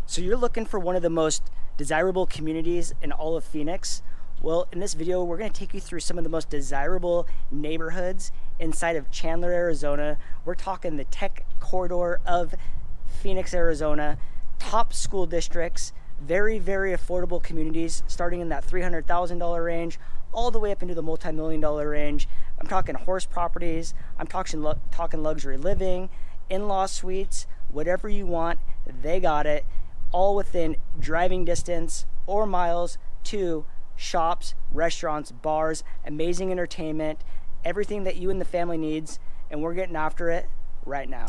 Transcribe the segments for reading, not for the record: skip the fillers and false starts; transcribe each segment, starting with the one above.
So you're looking for one of the most desirable communities in all of Phoenix? Well, in this video, we're going to take you through some of the most desirable neighborhoods inside of Chandler, Arizona. We're talking the tech corridor of Phoenix, Arizona, top school districts, very, very affordable communities starting in that $300,000 range all the way up into the multi-million-dollar range. I'm talking horse properties, I'm talking luxury living, in-law suites, whatever you want, they got it, all within driving distance or miles to shops, restaurants, bars, amazing entertainment, everything that you and the family needs, and we're getting after it right now.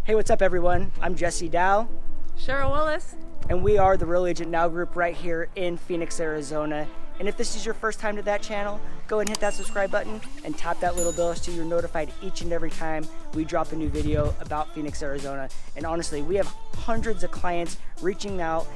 Hey, what's up everyone? I'm Jesse Dow. Cheryl Willis. And we are the Real Agent Now group right here in Phoenix, Arizona. And if this is your first time to that channel, go ahead and hit that subscribe button and tap that little bell so you're notified each and every time we drop a new video about Phoenix, Arizona. And honestly, we have hundreds of clients reaching out,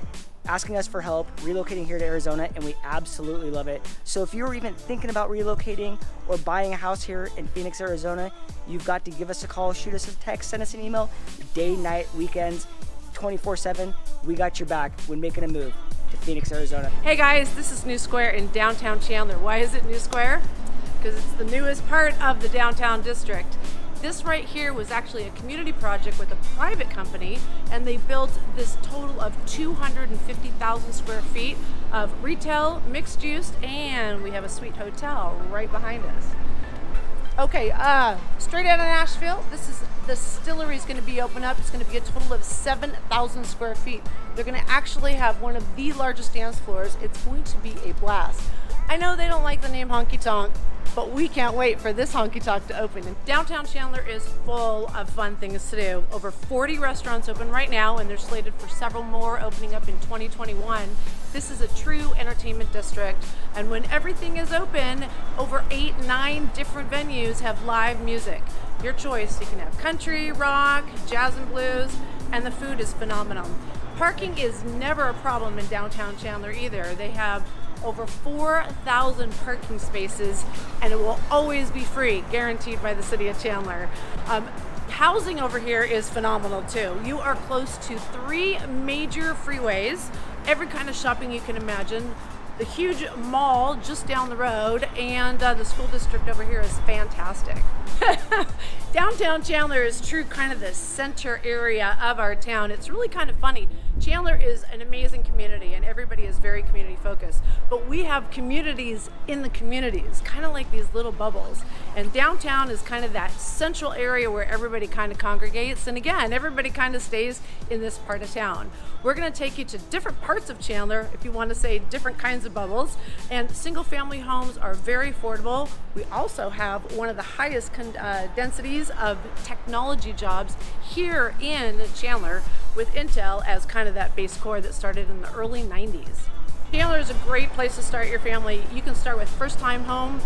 asking us for help, relocating here to Arizona, and we absolutely love it. So if you're even thinking about relocating or buying a house here in Phoenix, Arizona, you've got to give us a call, shoot us a text, send us an email, day, night, weekends, 24/7. We got your back when making a move to Phoenix, Arizona. Hey guys, this is New Square in downtown Chandler. Why is it New Square? Because it's the newest part of the downtown district. This right here was actually a community project with a private company, and they built this total of 250,000 square feet of retail, mixed use, and we have a sweet hotel right behind us. Okay, straight out of Nashville, the distillery is going to be open up. It's going to be a total of 7,000 square feet. They're going to actually have one of the largest dance floors. It's going to be a blast. I know they don't like the name Honky Tonk, but we can't wait for this honky tonk to open. And downtown Chandler is full of fun things to do. Over 40 restaurants open right now, and they're slated for several more opening up in 2021. This is a true entertainment district, and when everything is open, over 8-9 different venues have live music. Your choice. You can have country, rock, jazz and blues, and the food is phenomenal. Parking is never a problem in downtown Chandler either. They have over 4,000 parking spaces, and it will always be free, guaranteed by the city of Chandler. Housing over here is phenomenal too. You are close to 3 major freeways, every kind of shopping you can imagine, the huge mall just down the road, and the school district over here is fantastic. Downtown Chandler is true kind of the center area of our town. It's really kind of funny. Chandler is an amazing community and everybody is very community focused, but we have communities in the communities, kind of like these little bubbles. And downtown is kind of that central area where everybody kind of congregates, and again, everybody kind of stays in this part of town. We're going to take you to different parts of Chandler, if you want to say different kinds of bubbles, and single family homes are very affordable. We also have one of the highest densities of technology jobs here in Chandler, with Intel as kind of that base core that started in the early 90s. Chandler is a great place to start your family. You can start with first-time homes,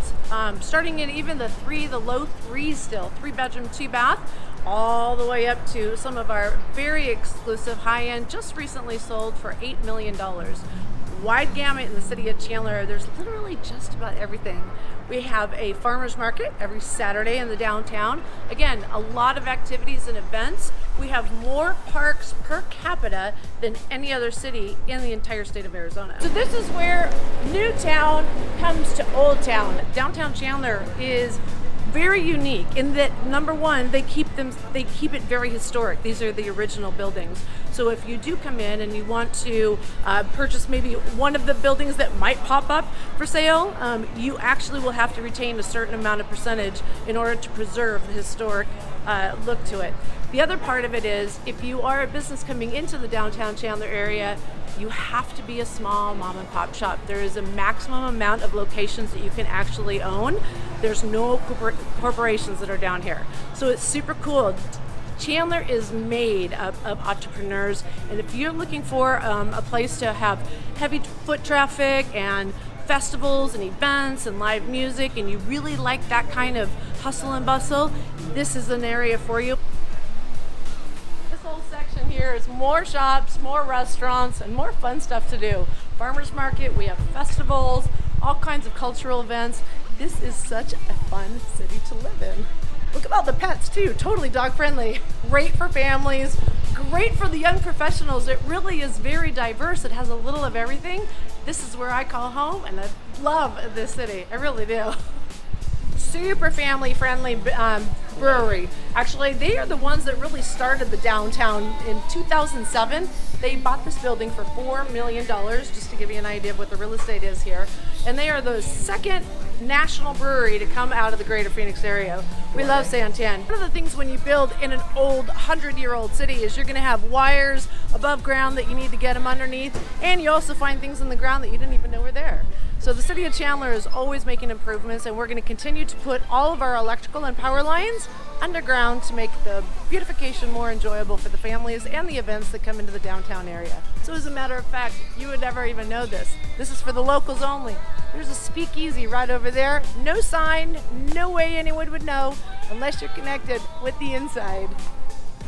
starting in even the low threes still, 3-bedroom, 2-bath, all the way up to some of our very exclusive high-end, just recently sold for $8 million. Wide gamut in the city of Chandler. There's literally just about everything. We have a farmer's market every Saturday in the downtown. Again, a lot of activities and events. We have more parks per capita than any other city in the entire state of Arizona. So this is where New Town comes to Old Town. Downtown Chandler is very unique in that, number one, they keep it very historic. These are the original buildings. So if you do come in and you want to purchase maybe one of the buildings that might pop up for sale, you actually will have to retain a certain amount of percentage in order to preserve the historic look to it. The other part of it is, if you are a business coming into the downtown Chandler area, you have to be a small mom and pop shop. There is a maximum amount of locations that you can actually own. There's no corporations that are down here. So it's super cool. Chandler is made of entrepreneurs, and if you're looking for a place to have heavy foot traffic and festivals and events and live music, and you really like that kind of hustle and bustle, this is an area for you. This whole section here is more shops, more restaurants, and more fun stuff to do. Farmers market, we have festivals, all kinds of cultural events. This is such a fun city to live in. Look at all the pets too, totally dog friendly. Great for families, great for the young professionals. It really is very diverse. It has a little of everything. This is where I call home, and I love this city. I really do. Super family friendly brewery. Actually, they are the ones that really started the downtown in 2007. They bought this building for $4 million, just to give you an idea of what the real estate is here. And they are the second national brewery to come out of the greater Phoenix area. We love Santan. One of the things when you build in an old 100-year-old city is you're going to have wires above ground that you need to get them underneath, and you also find things in the ground that you didn't even know were there. So the city of Chandler is always making improvements, and we're going to continue to put all of our electrical and power lines underground to make the beautification more enjoyable for the families and the events that come into the downtown area. So as a matter of fact, you would never even know this. This is for the locals only. There's a speakeasy right over there. No sign, no way anyone would know unless you're connected with the inside.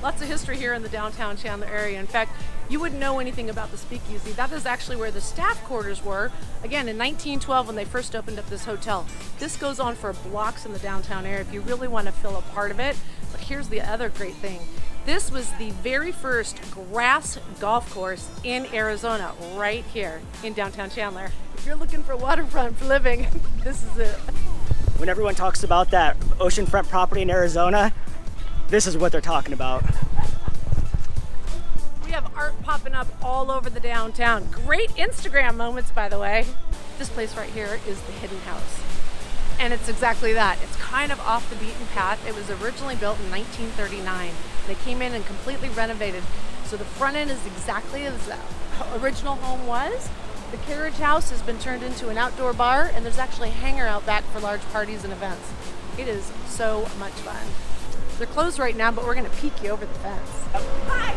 Lots of history here in the downtown Chandler area. In fact, you wouldn't know anything about the speakeasy. That is actually where the staff quarters were, again, in 1912 when they first opened up this hotel. This goes on for blocks in the downtown area if you really want to feel a part of it. But here's the other great thing. This was the very first grass golf course in Arizona, right here in downtown Chandler. If you're looking for waterfront for living, this is it. When everyone talks about that oceanfront property in Arizona, this is what they're talking about. We have art popping up all over the downtown. Great Instagram moments, by the way. This place right here is the Hidden House. And it's exactly that. It's kind of off the beaten path. It was originally built in 1939. They came in and completely renovated. So the front end is exactly as the original home was. The carriage house has been turned into an outdoor bar, and there's actually a hangar out back for large parties and events. It is so much fun. They're closed right now, but we're going to peek you over the fence. Hi!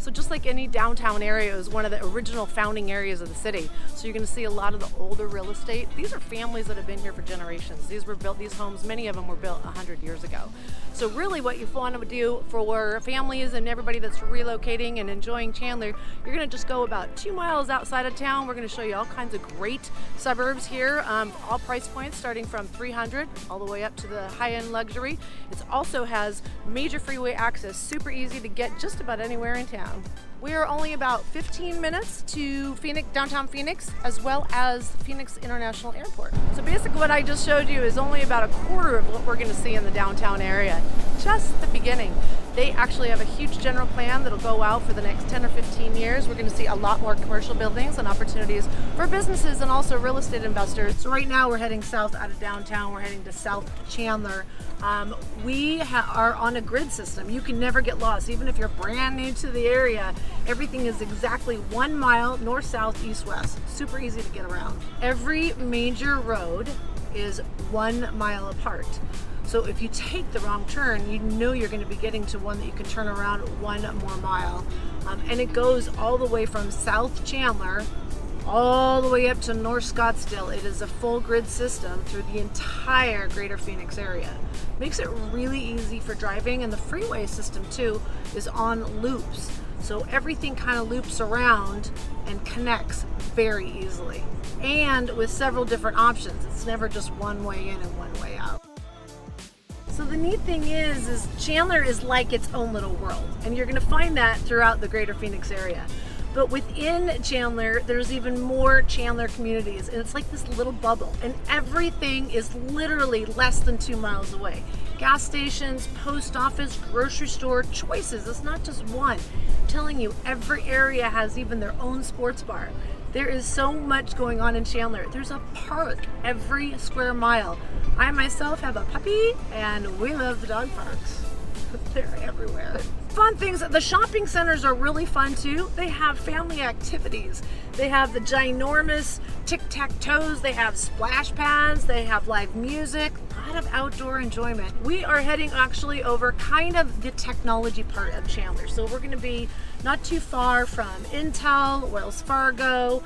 So just like any downtown area, it was one of the original founding areas of the city. So you're going to see a lot of the older real estate. These are families that have been here for generations. These homes, many of them were built 100 years ago. So really what you want to do for families and everybody that's relocating and enjoying Chandler, you're going to just go about 2 miles outside of town. We're going to show you all kinds of great suburbs here, all price points starting from $300 all the way up to the high-end luxury. It also has major freeway access, super easy to get just about anywhere in town. We are only about 15 minutes to downtown Phoenix, as well as Phoenix International Airport. So basically what I just showed you is only about a quarter of what we're going to see in the downtown area. Just the beginning. They actually have a huge general plan that'll go out for the next 10 or 15 years. We're going to see a lot more commercial buildings and opportunities for businesses and also real estate investors. So right now we're heading south out of downtown. We're heading to South Chandler. We are on a grid system. You can never get lost. Even if you're brand new to the area, everything is exactly 1 mile north, south, east, west. Super easy to get around. Every major road is 1 mile apart. So if you take the wrong turn, you know you're going to be getting to one that you can turn around 1 more mile. And it goes all the way from South Chandler all the way up to North Scottsdale. It is a full grid system through the entire greater Phoenix area. Makes it really easy for driving, and the freeway system too is on loops. So everything kind of loops around and connects very easily. And with several different options. It's never just one way in and one way out. So the neat thing is Chandler is like its own little world, and you're going to find that throughout the greater Phoenix area. But within Chandler, there's even more Chandler communities, and it's like this little bubble, and everything is literally less than 2 miles away. Gas stations, post office, grocery store, choices. It's not just one. I'm telling you, every area has even their own sports bar. There is so much going on in Chandler. There's a park every square mile. I myself have a puppy, and we love the dog parks. They're everywhere. Fun things, the shopping centers are really fun too. They have family activities. They have the ginormous tic-tac-toes, they have splash pads, they have live music, a lot of outdoor enjoyment. We are heading actually over kind of the technology part of Chandler. So we're gonna be not too far from Intel, Wells Fargo,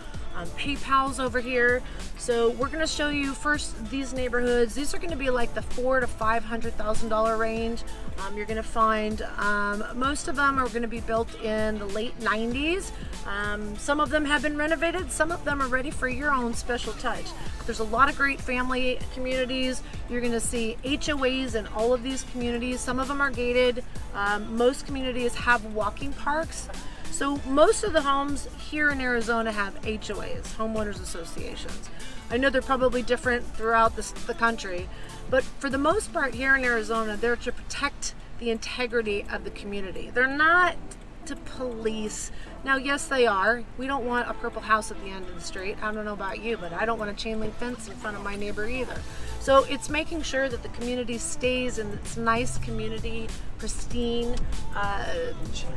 PayPal's over here. So we're going to show you first these neighborhoods. These are going to be like the $400,000 to $500,000 range. You're going to find most of them are going to be built in the late 90s. Some of them have been renovated. Some of them are ready for your own special touch. There's a lot of great family communities. You're going to see HOAs in all of these communities. Some of them are gated. Most communities have walking parks. So most of the homes here in Arizona have HOAs, homeowners associations. I know they're probably different throughout the country, but for the most part here in Arizona, they're to protect the integrity of the community. They're not to police. Now, yes, they are. We don't want a purple house at the end of the street. I don't know about you, but I don't want a chain link fence in front of my neighbor either. So it's making sure that the community stays in its nice community, pristine,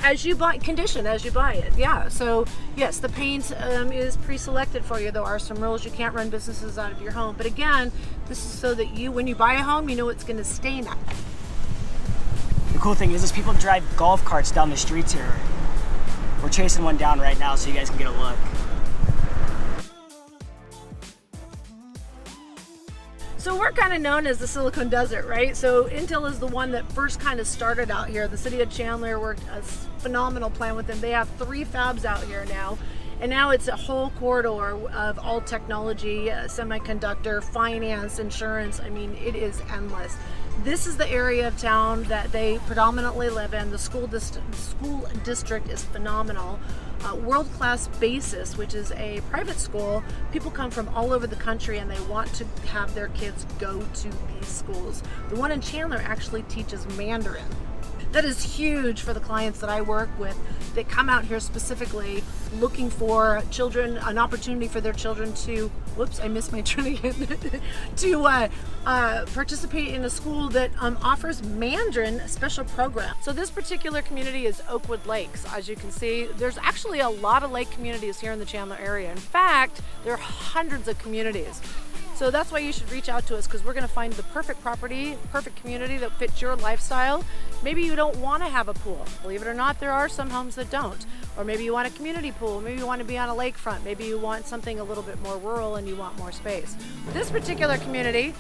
as you buy it. Yeah. So yes, the paint is pre-selected for you. There are some rules. You can't run businesses out of your home. But again, this is so that when you buy a home, you know it's going to stay nice. The cool thing is people drive golf carts down the streets here. We're chasing one down right now so you guys can get a look. So we're kind of known as the Silicon Desert, right? So Intel is the one that first kind of started out here. The city of Chandler worked a phenomenal plan with them. They have 3 fabs out here now. And now it's a whole corridor of all technology, semiconductor, finance, insurance. I mean, it is endless. This is the area of town that they predominantly live in. The school district is phenomenal. World-class Basis, which is a private school. People come from all over the country and they want to have their kids go to these schools. The one in Chandler actually teaches Mandarin. That is huge for the clients that I work with. They come out here specifically looking for children, an opportunity for their children to, whoops, I missed my turn again, to participate in a school that offers Mandarin special program. So this particular community is Oakwood Lakes. As you can see, there's actually a lot of lake communities here in the Chandler area. In fact, there are hundreds of communities. So that's why you should reach out to us, because we're going to find the perfect property, perfect community that fits your lifestyle. Maybe you don't want to have a pool. Believe it or not, there are some homes that don't. Or maybe you want a community pool. Maybe you want to be on a lakefront. Maybe you want something a little bit more rural and you want more space. This particular community,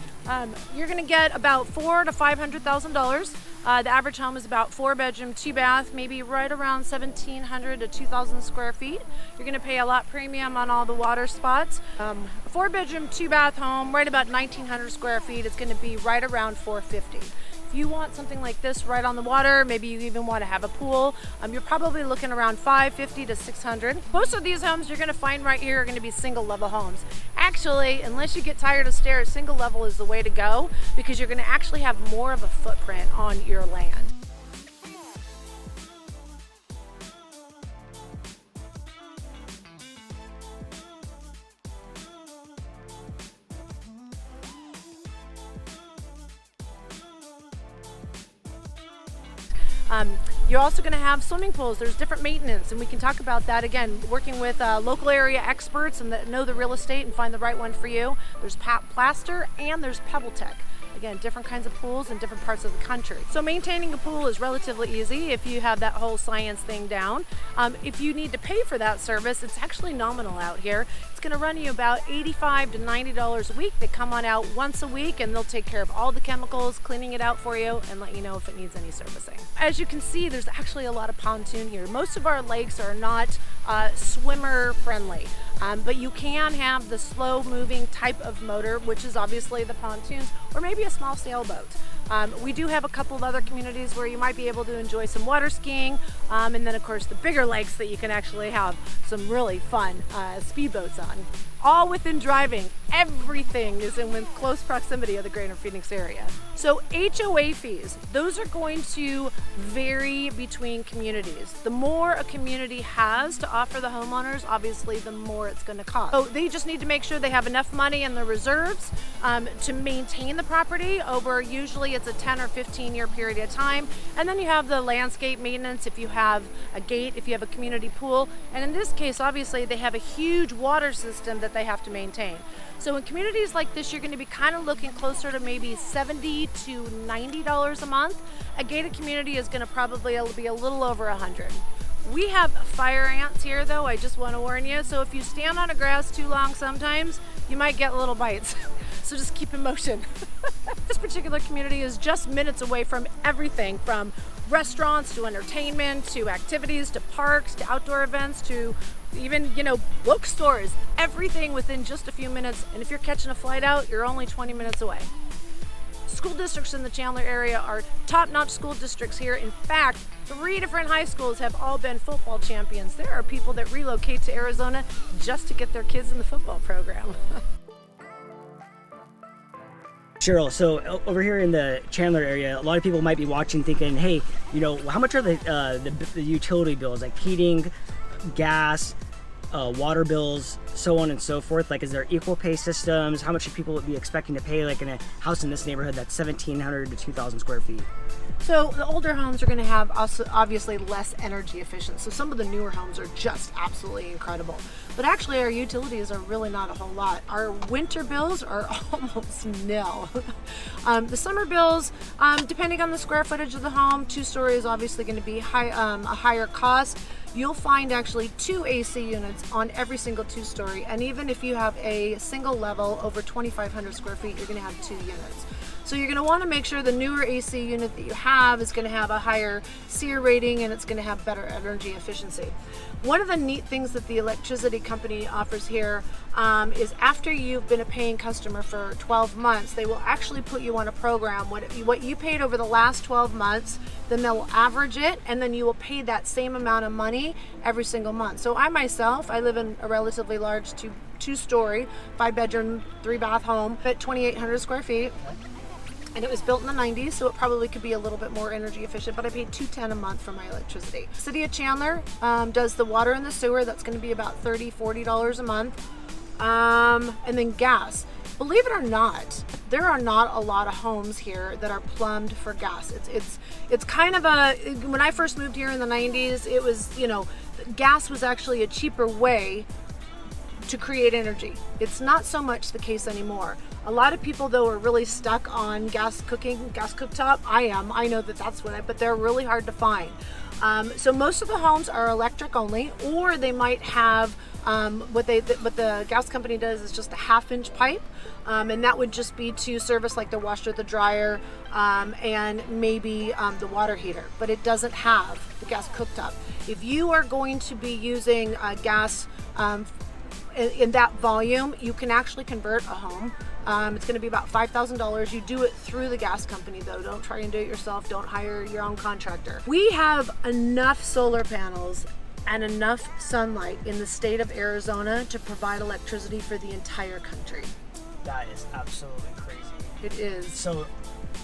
you're going to get about $400,000 to $500,000. The average home is about 4-bedroom, 2-bath, maybe right around 1,700 to 2,000 square feet. You're going to pay a lot premium on all the water spots. A 4-bedroom, 2-bath home, right about 1,900 square feet. It's going to be right around $450,000. If you want something like this right on the water, maybe you even want to have a pool, you're probably looking around $550,000 to $600,000. Most of these homes you're going to find right here are going to be single level homes. Actually, unless you get tired of stairs, single level is the way to go, because you're going to actually have more of a footprint on your land. You're also going to have swimming pools. There's different maintenance, and we can talk about that again, working with local area experts and that know the real estate and find the right one for you. There's plaster and there's pebble tech. Again, different kinds of pools in different parts of the country. So maintaining a pool is relatively easy if you have that whole science thing down. If you need to pay for that service, it's actually nominal out here. It's going to run you about $85 to $90 a week. They come on out once a week and they'll take care of all the chemicals, cleaning it out for you, and let you know if it needs any servicing. As you can see, there's actually a lot of pontoon here. Most of our lakes are not swimmer friendly. But you can have the slow moving type of motor, which is obviously the pontoons, or maybe a small sailboat. We do have a couple of other communities where you might be able to enjoy some water skiing, and then of course the bigger lakes that you can actually have some really fun speedboats on. All within driving. Everything is in close proximity of the greater Phoenix area. So HOA fees, those are going to vary between communities. The more a community has to offer the homeowners, obviously the more it's going to cost. So they just need to make sure they have enough money in the reserves to maintain the property over, usually it's a 10 or 15 year period of time. And then you have the landscape maintenance if you have a gate, if you have a community pool. And in this case, obviously they have a huge water system that they have to maintain. So in communities like this, you're going to be kind of looking closer to maybe $70 to $90 a month. A gated community is going to probably be a little over $100. We have fire ants here though, I just want to warn you. So if you stand on the grass too long sometimes, you might get little bites. So just keep in motion. This particular community is just minutes away from everything from restaurants to entertainment to activities to parks to outdoor events to even, bookstores, everything within just a few minutes. And if you're catching a flight out, you're only 20 minutes away. School districts in the Chandler area are top-notch school districts here. In fact, 3 different high schools have all been football champions. There are people that relocate to Arizona just to get their kids in the football program. Cheryl, so over here in the Chandler area, a lot of people might be watching thinking, hey, how much are the utility bills, like heating, gas, water bills, so on and so forth? Like, is there equal pay systems? How much should people be expecting to pay, like in a house in this neighborhood that's 1,700 to 2,000 square feet? So the older homes are going to have also obviously less energy efficient. So some of the newer homes are just absolutely incredible. But actually our utilities are really not a whole lot. Our winter bills are almost nil. The summer bills, depending on the square footage of the home, 2-story is obviously going to be a higher cost. You'll find actually 2 AC units on every single 2-story. And even if you have a single level over 2,500 square feet, you're going to have 2 units. So you're going to want to make sure the newer AC unit that you have is going to have a higher SEER rating and it's going to have better energy efficiency. One of the neat things that the electricity company offers here is after you've been a paying customer for 12 months, they will actually put you on a program. What you paid over the last 12 months, then they'll average it, and then you will pay that same amount of money every single month. So I myself, I live in a relatively large 2-story, 5-bedroom, 3-bath home at 2,800 square feet. And it was built in the 90s, so it probably could be a little bit more energy efficient, but I paid $210 a month for my electricity. City of Chandler does the water and the sewer. That's going to be about $30, $40 a month. And then gas. Believe it or not, there are not a lot of homes here that are plumbed for gas. It's kind of when I first moved here in the 90s, it was, gas was actually a cheaper way to create energy. It's not so much the case anymore. A lot of people though are really stuck on gas cooktop. I know that's but they're really hard to find. So most of the homes are electric only, or they might have what the gas company does is just a 1/2-inch pipe, and that would just be to service like the washer, the dryer, and maybe the water heater, but it doesn't have the gas cooktop. If you are going to be using gas in that volume, you can actually convert a home. It's going to be about $5,000. You do it through the gas company though. Don't try and do it yourself. Don't hire your own contractor. We have enough solar panels and enough sunlight in the state of Arizona to provide electricity for the entire country. That is absolutely crazy. It is. So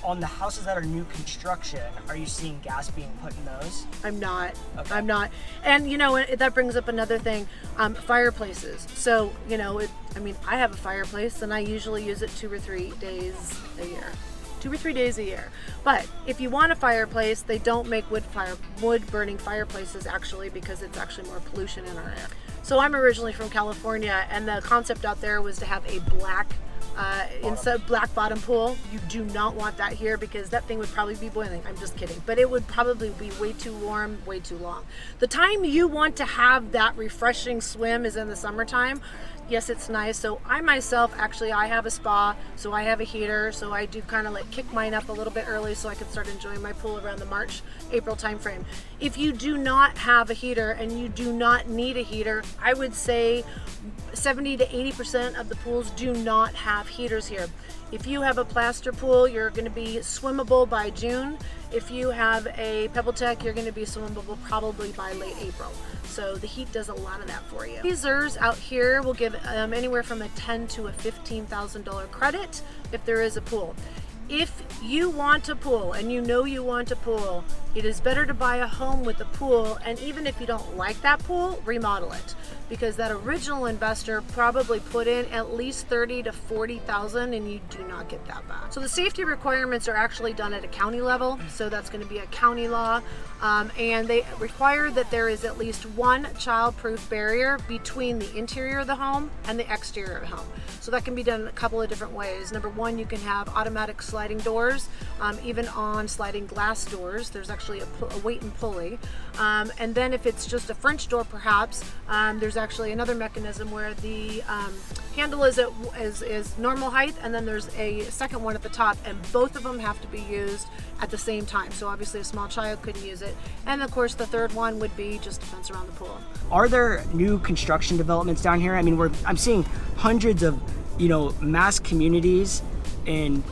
on the houses that are new construction, are you seeing gas being put in those? I'm not. Okay. I'm not. And that brings up another thing, fireplaces. So, I have a fireplace and I usually use it 2 or 3 days a year. 2 or 3 days a year. But if you want a fireplace, they don't make wood burning fireplaces actually, because it's actually more pollution in our air. So I'm originally from California, and the concept out there was to have a black bottom pool. You do not want that here because that thing would probably be boiling. I'm just kidding. But it would probably be way too warm, way too long. The time you want to have that refreshing swim is in the summertime. Yes, it's nice. So I myself, actually, I have a spa, so I have a heater. So I do kind of like kick mine up a little bit early so I can start enjoying my pool around the March, April timeframe. If you do not have a heater and you do not need a heater, I would say 70 to 80% of the pools do not have heaters here. If you have a plaster pool, you're going to be swimmable by June. If you have a Pebble Tech, you're going to be swimmable probably by late April. So the heat does a lot of that for you. Geysers out here will give anywhere from a $10,000 to a $15,000 credit if there is a pool. If you want a pool and you know you want a pool, it is better to buy a home with a pool, and even if you don't like that pool, remodel it, because that original investor probably put in at least $30,000 to $40,000 and you do not get that back. So the safety requirements are actually done at a county level, so that's going to be a county law, and they require that there is at least one child-proof barrier between the interior of the home and the exterior of the home. So that can be done a couple of different ways. Number one, you can have automatic sliding doors, even on sliding glass doors. There's actually a weight and pulley. And then if it's just a French door, perhaps, there's actually another mechanism where the handle is normal height, and then there's a second one at the top, and both of them have to be used at the same time. So obviously a small child couldn't use it. And of course the third one would be just a fence around the pool. Are there new construction developments down here? I mean, I'm seeing hundreds of, mass communities and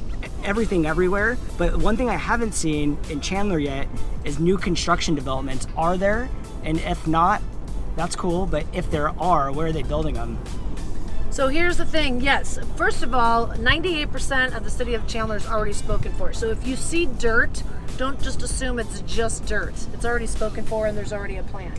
everything everywhere. But one thing I haven't seen in Chandler yet is new construction developments. Are there? And if not, that's cool. But if there are, where are they building them? So here's the thing, yes, first of all, 98% of the city of Chandler is already spoken for. So if you see dirt, don't just assume it's just dirt. It's already spoken for and there's already a plan.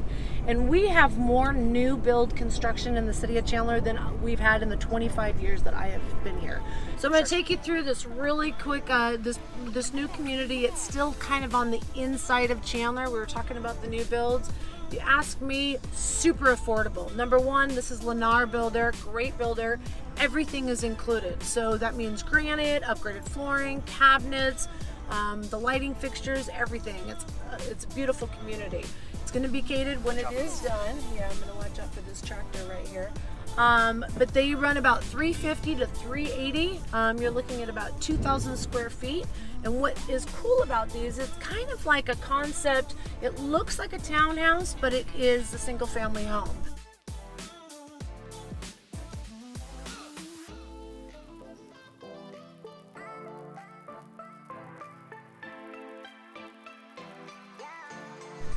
And we have more new build construction in the city of Chandler than we've had in the 25 years that I have been here. So I'm going to take you through this really quick, this new community. It's still kind of on the inside of Chandler. We were talking about the new builds. If you ask me, super affordable. Number one, this is Lennar Builder, great builder. Everything is included. So that means granite, upgraded flooring, cabinets, the lighting fixtures, everything. It's a beautiful community. It's going to be gated when it is done. Yeah, I'm going to watch out for this tractor right here. But they run about 350 to 380. You're looking at about 2,000 square feet. And what is cool about these, it's kind of like a concept. It looks like a townhouse, but it is a single family home.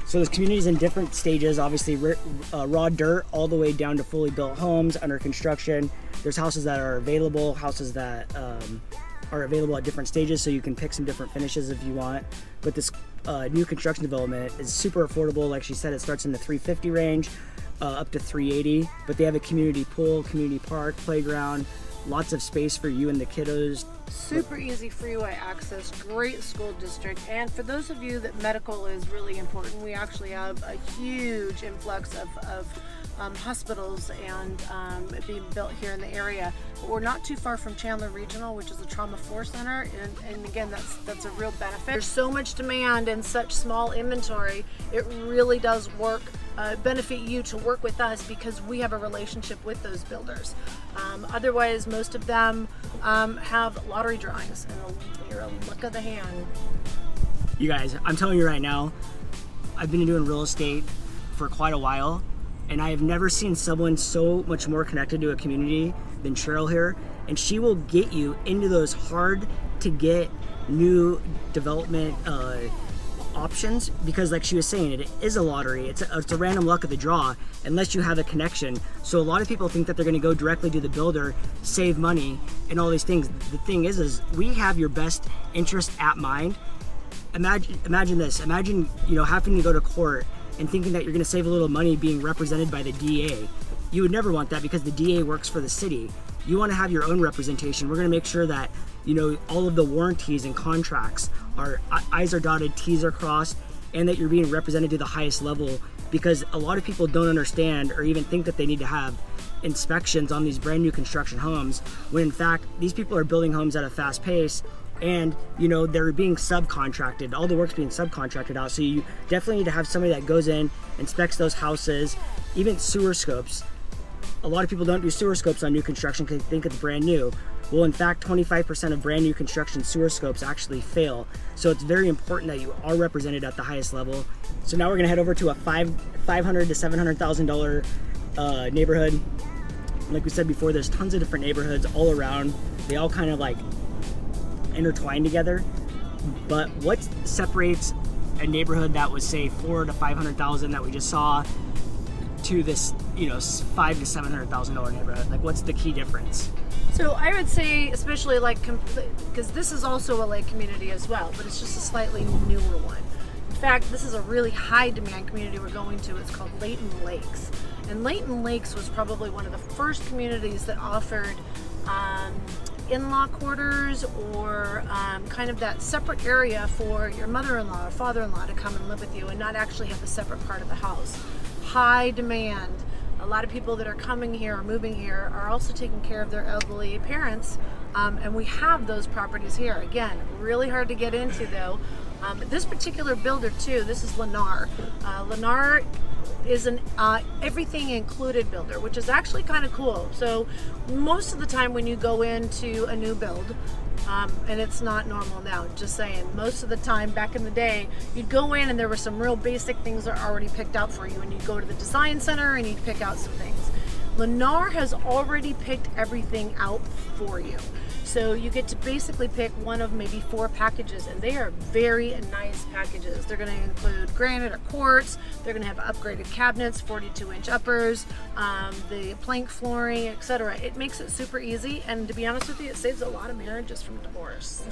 So this community is in different stages, obviously raw dirt all the way down to fully built homes under construction. There's houses that are available, houses that are available at different stages, so you can pick some different finishes if you want. But this new construction development is super affordable. Like she said, it starts in the 350 range up to 380, but they have a community pool, community park, playground, lots of space for you and the kiddos. Super easy freeway access, great school district, and for those of you that medical is really important, we actually have a huge influx of hospitals and being built here in the area. But we're not too far from Chandler Regional, which is a trauma 4 center, and again, that's a real benefit. There's so much demand and such small inventory, it really does benefit you to work with us because we have a relationship with those builders. Otherwise, most of them have lottery drawings, and you're a luck of the hand. You guys, I'm telling you right now, I've been doing real estate for quite a while, and I have never seen someone so much more connected to a community than Cheryl here. And she will get you into those hard to get new development options, because like she was saying, it is a lottery. It's a random luck of the draw unless you have a connection. So a lot of people think that they're going to go directly to the builder, save money and all these things. The thing is we have your best interest at mind. Imagine this. Imagine, having to go to court and thinking that you're going to save a little money being represented by the DA. You would never want that because the DA works for the city. You want to have your own representation. We're going to make sure that, all of the warranties and contracts are I's are dotted, T's are crossed, and that you're being represented to the highest level, because a lot of people don't understand or even think that they need to have inspections on these brand new construction homes, when in fact, these people are building homes at a fast pace. And they're being subcontracted. All the work's being subcontracted out. So you definitely need to have somebody that goes in, inspects those houses, even sewer scopes. A lot of people don't do sewer scopes on new construction because they think it's brand new. Well, in fact, 25% of brand new construction sewer scopes actually fail. So it's very important that you are represented at the highest level. So now we're gonna head over to a $500,000 to $700,000 neighborhood. Like we said before, there's tons of different neighborhoods all around. They all kind of like intertwined together. But what separates a neighborhood that was, say, $400,000 to $500,000 that we just saw to this, $500,000 to $700,000 neighborhood? Like, what's the key difference? So I would say, especially because this is also a lake community as well, but it's just a slightly newer one. In fact, this is a really high demand community we're going to. It's called Leighton Lakes. And Leighton Lakes was probably one of the first communities that offered in-law quarters or kind of that separate area for your mother-in-law or father-in-law to come and live with you and not actually have a separate part of the house. High demand. A lot of people that are coming here or moving here are also taking care of their elderly parents, and we have those properties here. Again, really hard to get into though. This particular builder too, this is Lennar. Lennar is an everything included builder, which is actually kind of cool. So most of the time when you go into a new build, and it's not normal now, just saying, most of the time back in the day, you'd go in and there were some real basic things that are already picked out for you, and you'd go to the design center and you'd pick out some things. Lennar has already picked everything out for you. So you get to basically pick one of maybe 4 packages, and they are very nice packages. They're going to include granite or quartz. They're going to have upgraded cabinets, 42-inch uppers, the plank flooring, etc. It makes it super easy, and to be honest with you, it saves a lot of marriages from divorce.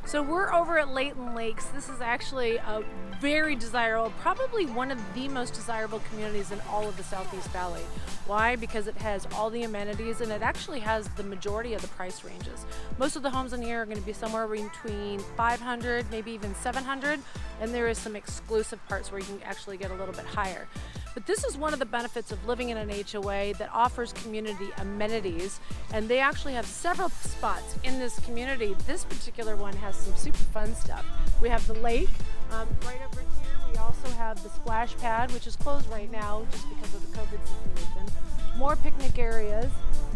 So we're over at Leighton Lakes. This is actually a very desirable, probably one of the most desirable communities in all of the Southeast Valley. Why? Because it has all the amenities, and it actually has the majority of the price ranges. Most of the homes in here are going to be somewhere between 500, maybe even 700, and there is some exclusive parts where you can actually get a little bit higher. But this is one of the benefits of living in an HOA that offers community amenities, and they actually have several spots in this community. This particular one has some super fun stuff. We have the lake right over here. We also have the splash pad, which is closed right now just because of the COVID situation. More picnic areas.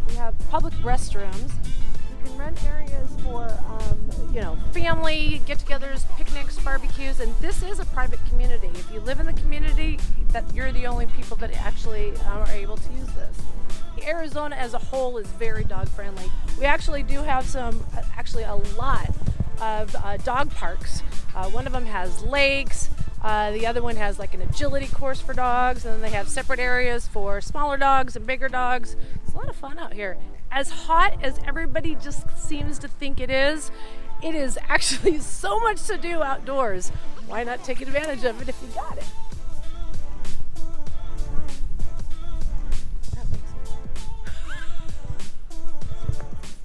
We have public restrooms. You can rent areas for family get-togethers, picnics, barbecues, and this is a private community. If you live in the community, that you're the only people that actually are able to use this. Arizona as a whole is very dog friendly. We actually do have a lot of dog parks. One of them has lakes. The other one has like an agility course for dogs, and then they have separate areas for smaller dogs and bigger dogs. It's a lot of fun out here. As hot as everybody just seems to think it is actually so much to do outdoors. Why not take advantage of it if you got it?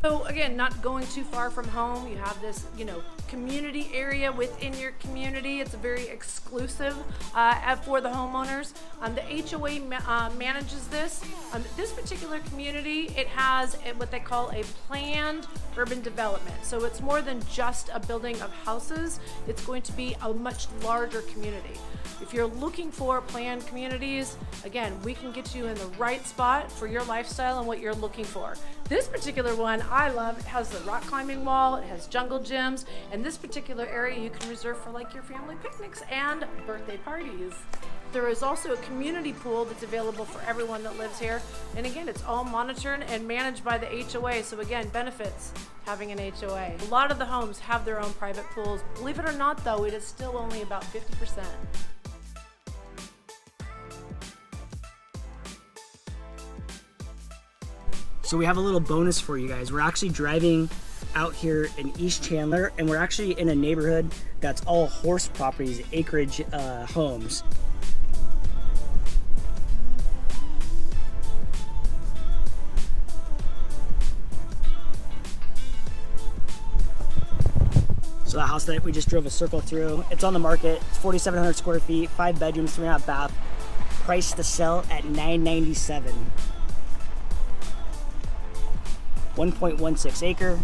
So again, not going too far from home, you have this, community area within your community. It's very exclusive for the homeowners. The HOA manages this. This particular community, it has what they call a planned urban development. So it's more than just a building of houses. It's going to be a much larger community. If you're looking for planned communities, again, we can get you in the right spot for your lifestyle and what you're looking for. This particular one I love. It has the rock climbing wall, it has jungle gyms, and this particular area you can reserve for like your family picnics and birthday parties. There is also a community pool that's available for everyone that lives here. And again, it's all monitored and managed by the HOA. So again, benefits having an HOA. A lot of the homes have their own private pools. Believe it or not though, it is still only about 50%. So we have a little bonus for you guys. We're actually driving out here in East Chandler, and we're actually in a neighborhood that's all horse properties, acreage homes. So the house that we just drove a circle through, it's on the market. It's 4,700 square feet, 5 bedrooms, 3.5 bath. Price to sell at $997. 1.16 acre.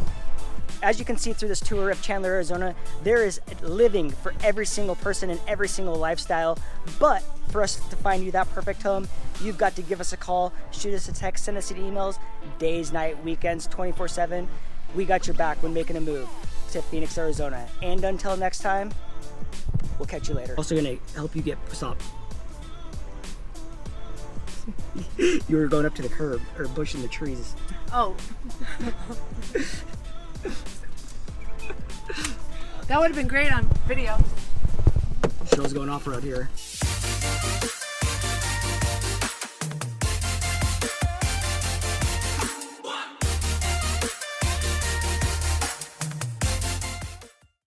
As you can see through this tour of Chandler, Arizona, there is living for every single person in every single lifestyle. But for us to find you that perfect home, you've got to give us a call, shoot us a text, send us an emails, days, night, weekends, 24/7. We got your back when making a move to Phoenix, Arizona. And until next time, we'll catch you later. Also gonna help you stop. You were going up to the curb or bush in the trees. Oh. That would have been great on video. Show's going off road here.